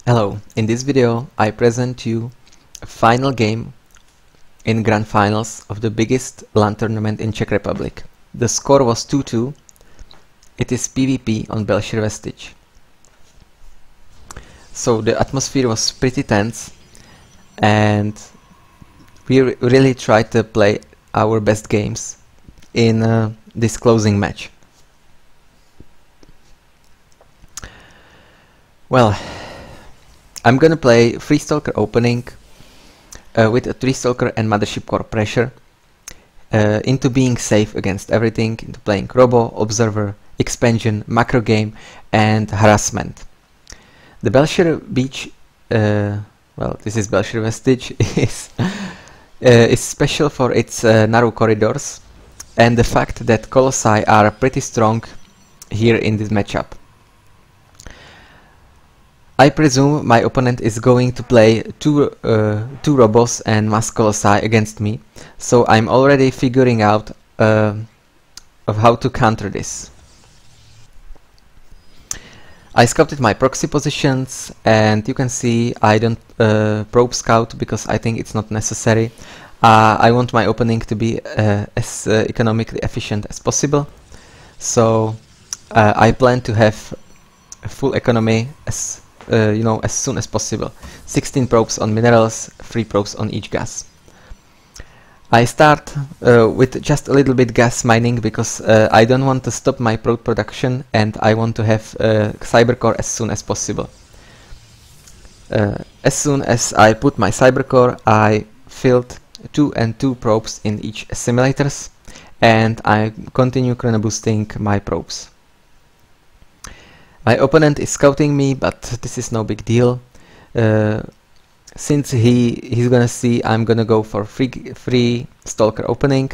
Hello, in this video I present you a final game in grand finals of the biggest LAN tournament in Czech Republic. The score was 2-2. It is PvP on Belshir Vestige. So the atmosphere was pretty tense and we really tried to play our best games in this closing match. Well, I'm gonna play 3-Stalker opening with a 3-Stalker and Mothership Core pressure into being safe against everything, into playing Robo, Observer, Expansion, Macro Game and Harassment. The Belshir Beach, well, this is Belshir Vestige, is special for its narrow corridors and the fact that Colossi are pretty strong here in this matchup. I presume my opponent is going to play two Robos and Mass Colossi against me, so I'm already figuring out of how to counter this. I scouted my proxy positions and you can see I don't probe scout because I think it's not necessary. I want my opening to be as economically efficient as possible, so I plan to have a full economy as as soon as possible. 16 probes on minerals, 3 probes on each gas. I start with just a little bit gas mining because I don't want to stop my probe production and I want to have cybercore as soon as possible. As soon as I put my cybercore, I filled 2 and 2 probes in each simulators and I continue chrono boosting my probes. My opponent is scouting me, but this is no big deal. Since he's gonna see I'm gonna go for free Stalker opening,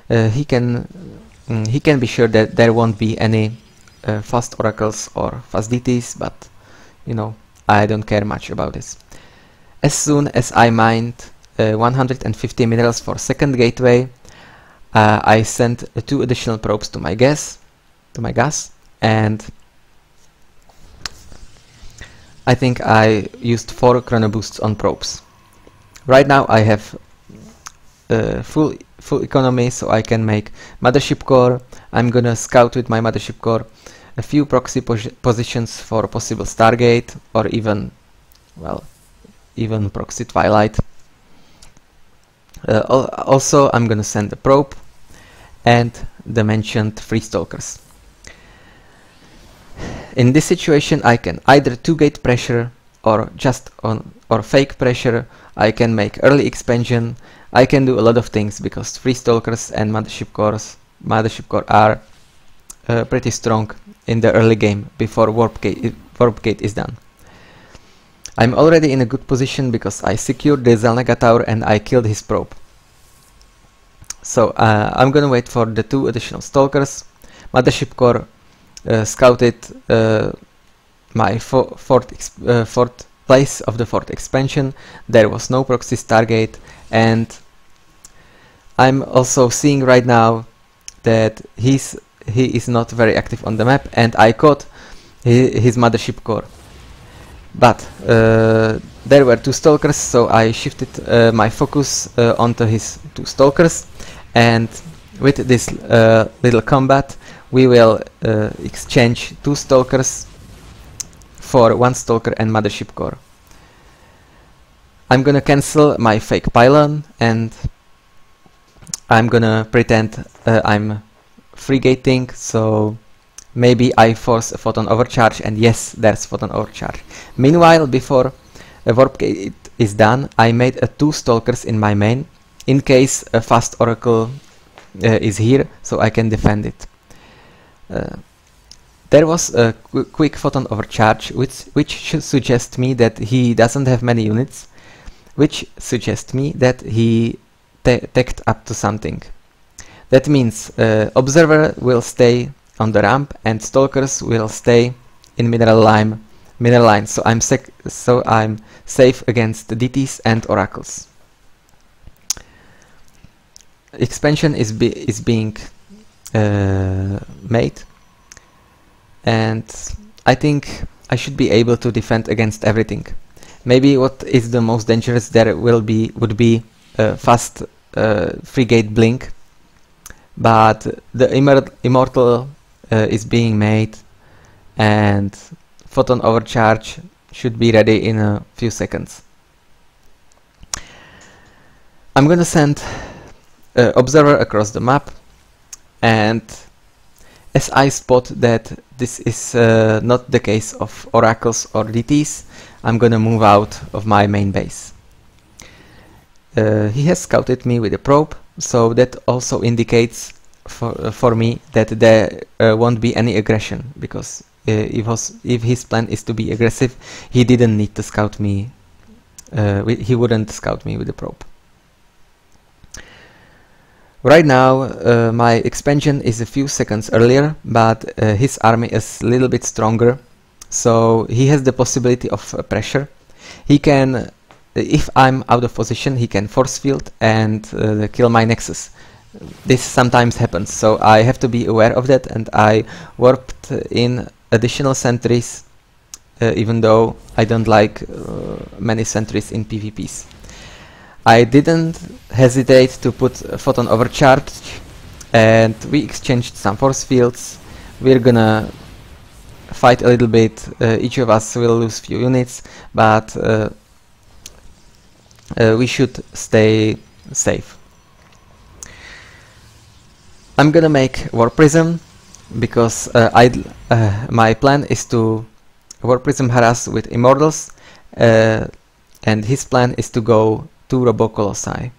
he can be sure that there won't be any fast oracles or fast DTs, but I don't care much about this. As soon as I mined 150 minerals for second gateway, I sent 2 additional probes to my gas, and I think I used 4 chrono boosts on probes. Right now I have full economy, so I can make Mothership Core. I'm gonna scout with my Mothership Core a few proxy positions for possible Stargate or even proxy Twilight. Also I'm gonna send a probe and the mentioned 3 Stalkers. In this situation I can either 2-gate pressure or fake pressure. I can make early expansion. I can do a lot of things because 3 Stalkers and Mothership Core are pretty strong in the early game before Warp Gate is done. I'm already in a good position because I secured the Zelnaga Tower and I killed his probe. So I'm gonna wait for the 2 additional Stalkers. Mothership Core scouted my fourth place of the 4th expansion. There was no proxy Stargate, and I'm also seeing right now that he is not very active on the map, and I caught his Mothership Core. But there were 2 Stalkers, so I shifted my focus onto his 2 Stalkers, and with this little combat we will exchange 2 Stalkers for 1 Stalker and Mothership Core. I'm gonna cancel my fake pylon and I'm gonna pretend I'm free gating, so maybe I force a photon overcharge, and yes, there's photon overcharge. Meanwhile, before a warp gate is done, I made 2 Stalkers in my main in case a fast oracle is here, so I can defend it. There was a quick photon overcharge, which should suggest me that he doesn't have many units, which suggests me that he teched up to something. That means Observer will stay on the ramp and Stalkers will stay in mineral line. So I'm safe against DTs and oracles. Expansion is being made, and I think I should be able to defend against everything. Maybe what is the most dangerous there would be fast frigate blink, but the immortal is being made, and photon overcharge should be ready in a few seconds. I'm gonna send observer across the map, and as I spot that this is not the case of oracles or DTs, I'm gonna move out of my main base. He has scouted me with a probe, so that also indicates for me that there won't be any aggression, because if his plan is to be aggressive, he didn't need to scout me. He wouldn't scout me with a probe. Right now my expansion is a few seconds earlier, but his army is a little bit stronger, so he has the possibility of pressure. He can, if I'm out of position, he can force field and kill my nexus. This sometimes happens, so I have to be aware of that, and I warped in additional sentries, even though I don't like many sentries in PvPs. I didn't hesitate to put photon overcharge, and we exchanged some force fields. We're gonna fight a little bit, each of us will lose few units, but we should stay safe. I'm gonna make War Prism, because my plan is to War Prism harass with Immortals, and his plan is to go 2 Robo Colossi.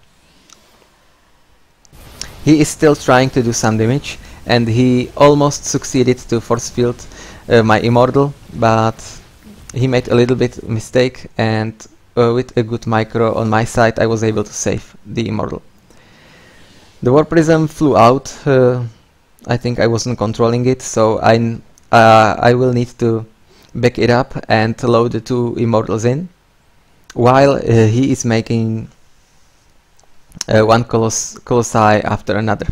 He is still trying to do some damage, and he almost succeeded to force field my Immortal, but he made a little bit mistake, and with a good micro on my side I was able to save the Immortal. The War Prism flew out. I think I wasn't controlling it, so I will need to back it up and load the 2 Immortals in, while he is making one Colossi after another.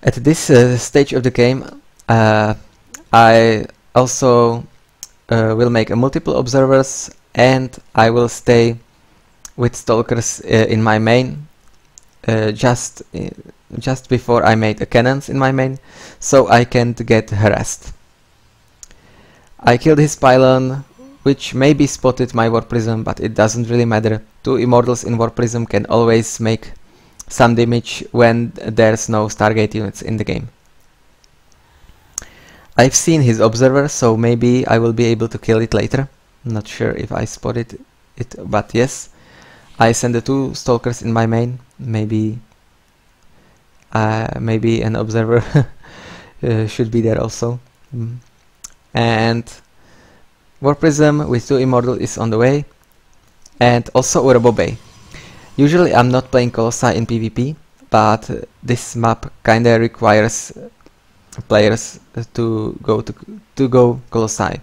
At this stage of the game, I also will make a multiple observers, and I will stay with stalkers in my main, just before I made a cannons in my main, so I can't get harassed. I killed his pylon, which maybe spotted my War Prism, but it doesn't really matter. 2 Immortals in War Prism can always make some damage when there's no Stargate units in the game. I've seen his observer, so maybe I will be able to kill it later. Not sure if I spotted it, but yes. I send the 2 stalkers in my main. Maybe an observer should be there also. And War Prism with 2 Immortal is on the way, and also Urbo Bay. Usually I'm not playing Colossi in PvP, but this map kinda requires players to go Colossi.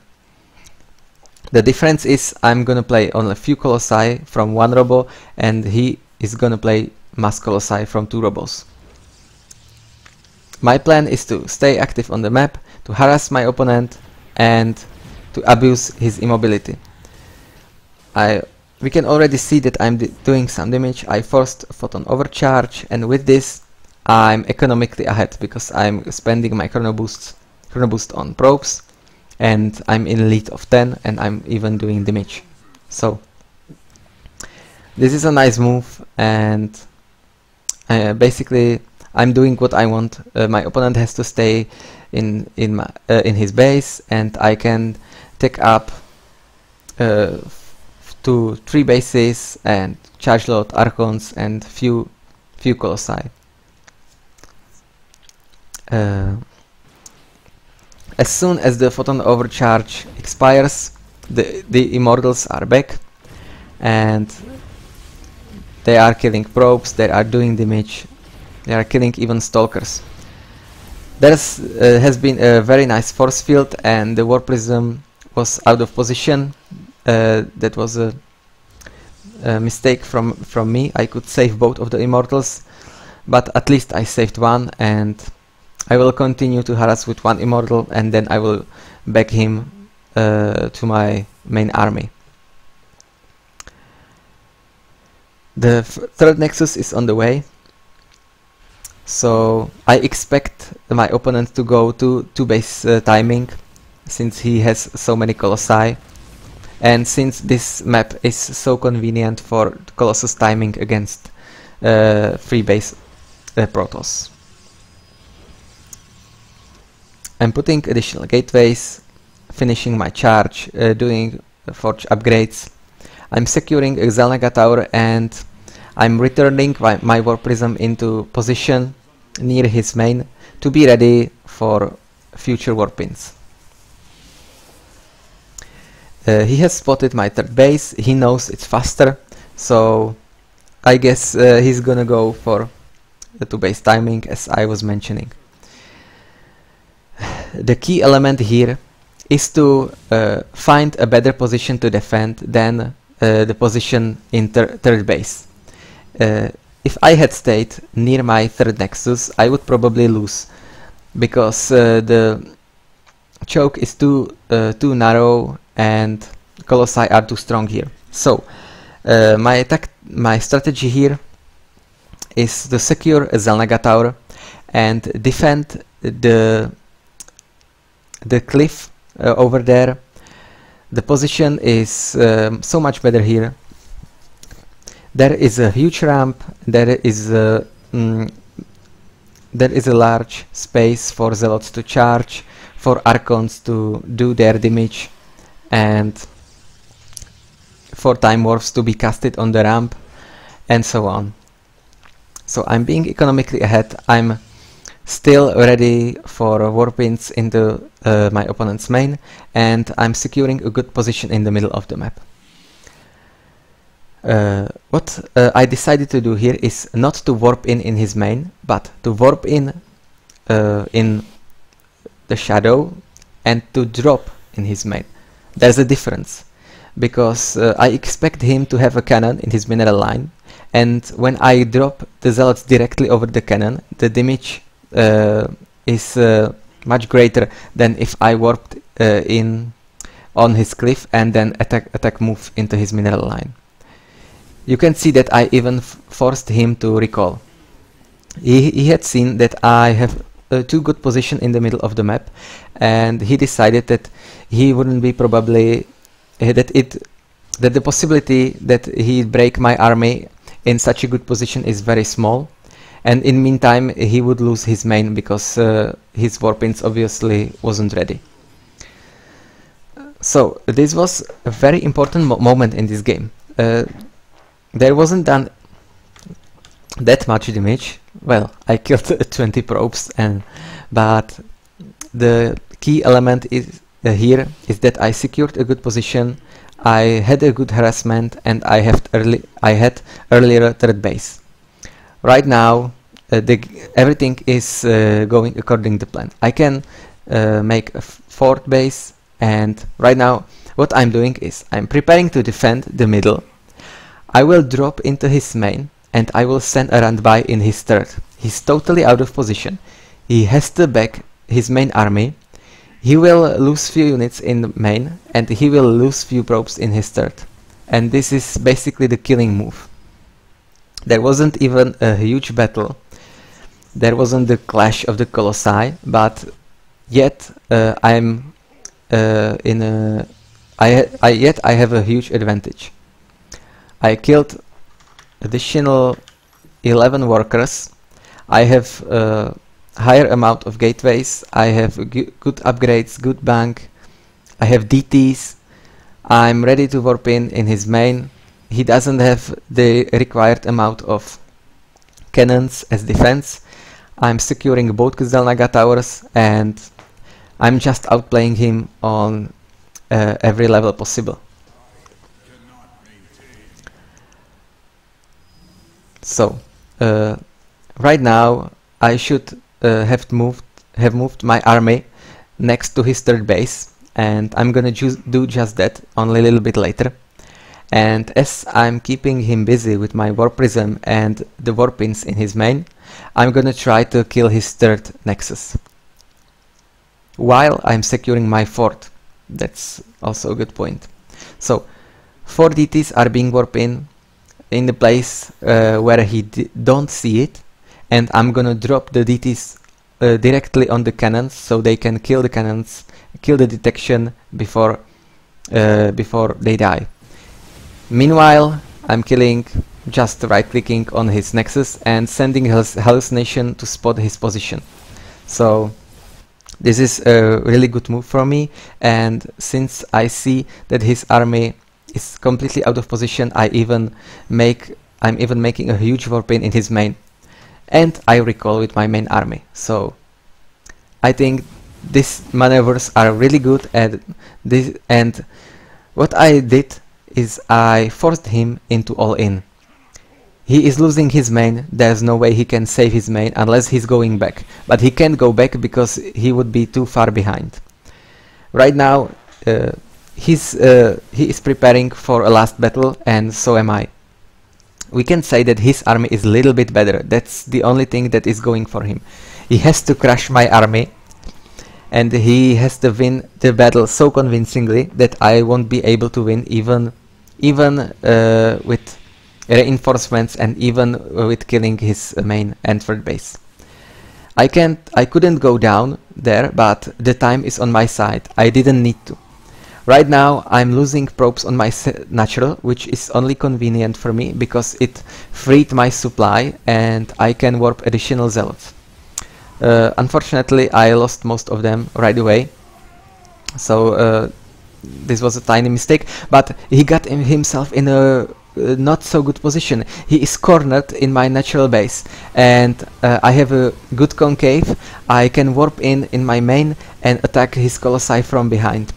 The difference is I'm gonna play on a few Colossi from 1 Robo, and he is gonna play mass Colossi from 2 Robos. My plan is to stay active on the map, to harass my opponent, and to abuse his immobility. We can already see that I'm doing some damage. I forced photon overcharge, and with this I'm economically ahead, because I'm spending my chrono boost on probes, and I'm in lead of 10, and I'm even doing damage. So this is a nice move, and basically I'm doing what I want. My opponent has to stay in his base, and I can take up 3 bases and charge load Archons and few Colossi. As soon as the photon overcharge expires, the Immortals are back, and they are killing probes, they are doing damage, they are killing even stalkers. There has been a very nice force field, and the War Prism was out of position. That was a mistake from me. I could save both of the Immortals, but at least I saved one, and I will continue to harass with one immortal, and then I will back him to my main army. The third nexus is on the way, so I expect my opponent to go to 2-base timing, since he has so many colossi, and since this map is so convenient for Colossus timing against 3-base Protoss. I'm putting additional gateways, finishing my charge, doing forge upgrades. I'm securing a Xelnaga tower, and I'm returning my War Prism into position near his main to be ready for future warpins. He has spotted my third base, he knows it's faster, so I guess he's gonna go for the 2-base timing, as I was mentioning. The key element here is to find a better position to defend than the position in third base. If I had stayed near my third nexus, I would probably lose, because the choke is too narrow and colossi are too strong here. So my strategy here is to secure a Xelnaga tower and defend the cliff over there. The position is so much better here. There is a huge ramp, there is a large space for zealots to charge, for archons to do their damage, and for time warps to be casted on the ramp, and so on. So I'm being economically ahead. I'm still ready for warpins into my opponent's main, and I'm securing a good position in the middle of the map. What I decided to do here is not to warp in his main, but to warp in the shadow and to drop in his main. There's a difference, because I expect him to have a cannon in his mineral line, and when I drop the zealots directly over the cannon, the damage is much greater than if I warped in on his cliff and then attack move into his mineral line. You can see that I even forced him to recall. He had seen that I have a too good position in the middle of the map, and he decided that he wouldn't be probably that the possibility that he'd break my army in such a good position is very small, and in meantime he would lose his main because his warpins obviously wasn't ready. So this was a very important moment in this game. There wasn't done that much damage. Well, I killed 20 probes, but the key element is here is that I secured a good position, I had a good harassment, and I had earlier third base. Right now everything is going according to plan. I can make a fourth base, and right now what I'm doing is I'm preparing to defend the middle. I will drop into his main and I will send a run by in his third. He's totally out of position. He has to back his main army. He will lose few units in the main, and he will lose few probes in his third. And this is basically the killing move. There wasn't even a huge battle. There wasn't the clash of the colossi, but yet I have a huge advantage. I killed additional 11 workers. I have a higher amount of gateways. I have good upgrades, good bank. I have DTs. I'm ready to warp in his main. He doesn't have the required amount of cannons as defense. I'm securing both Xelnaga towers, and I'm just outplaying him on every level possible. So right now I should have moved my army next to his third base, and I'm gonna do just that only a little bit later. and as I'm keeping him busy with my warp prism and the warp pins in his main, I'm gonna try to kill his third nexus while I'm securing my fourth. That's also a good point. So 4 DTs are being warped in the place where he don't see it, and I'm gonna drop the DTs directly on the cannons so they can kill the cannons, kill the detection before they die. Meanwhile, I'm killing, just right clicking on his nexus and sending hallucination to spot his position. So this is a really good move for me, and since I see that his army is completely out of position, I'm even making a huge warp in his main, and I recall with my main army. So I think these maneuvers are really good at this, and what I did is I forced him into all-in. He is losing his main, there's no way he can save his main unless he's going back. But he can't go back because he would be too far behind. Right now he is preparing for a last battle, and so am I. We can say that his army is a little bit better. That's the only thing that is going for him. He has to crush my army, and he has to win the battle so convincingly that I won't be able to win even with reinforcements and even with killing his main and third base. I couldn't go down there, but the time is on my side. I didn't need to. Right now I'm losing probes on my natural, which is only convenient for me because it freed my supply and I can warp additional zealots. Unfortunately I lost most of them right away, so this was a tiny mistake, but he got himself in a not so good position. He is cornered in my natural base, and I have a good concave. I can warp in my main and attack his colossi from behind.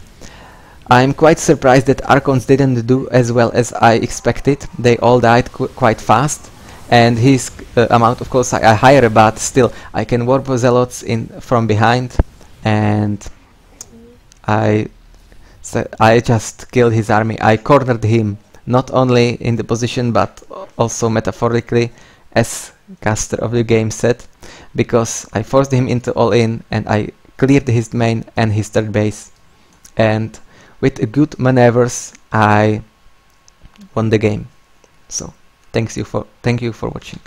I'm quite surprised that Archons didn't do as well as I expected. They all died quite fast, and his amount of colossi are higher, but still I can warp zealots in from behind, and I just killed his army. I cornered him, not only in the position but also metaphorically, as caster of the game said, because I forced him into all-in and I cleared his main and his third base, and with good maneuvers I won the game. So thank you for watching.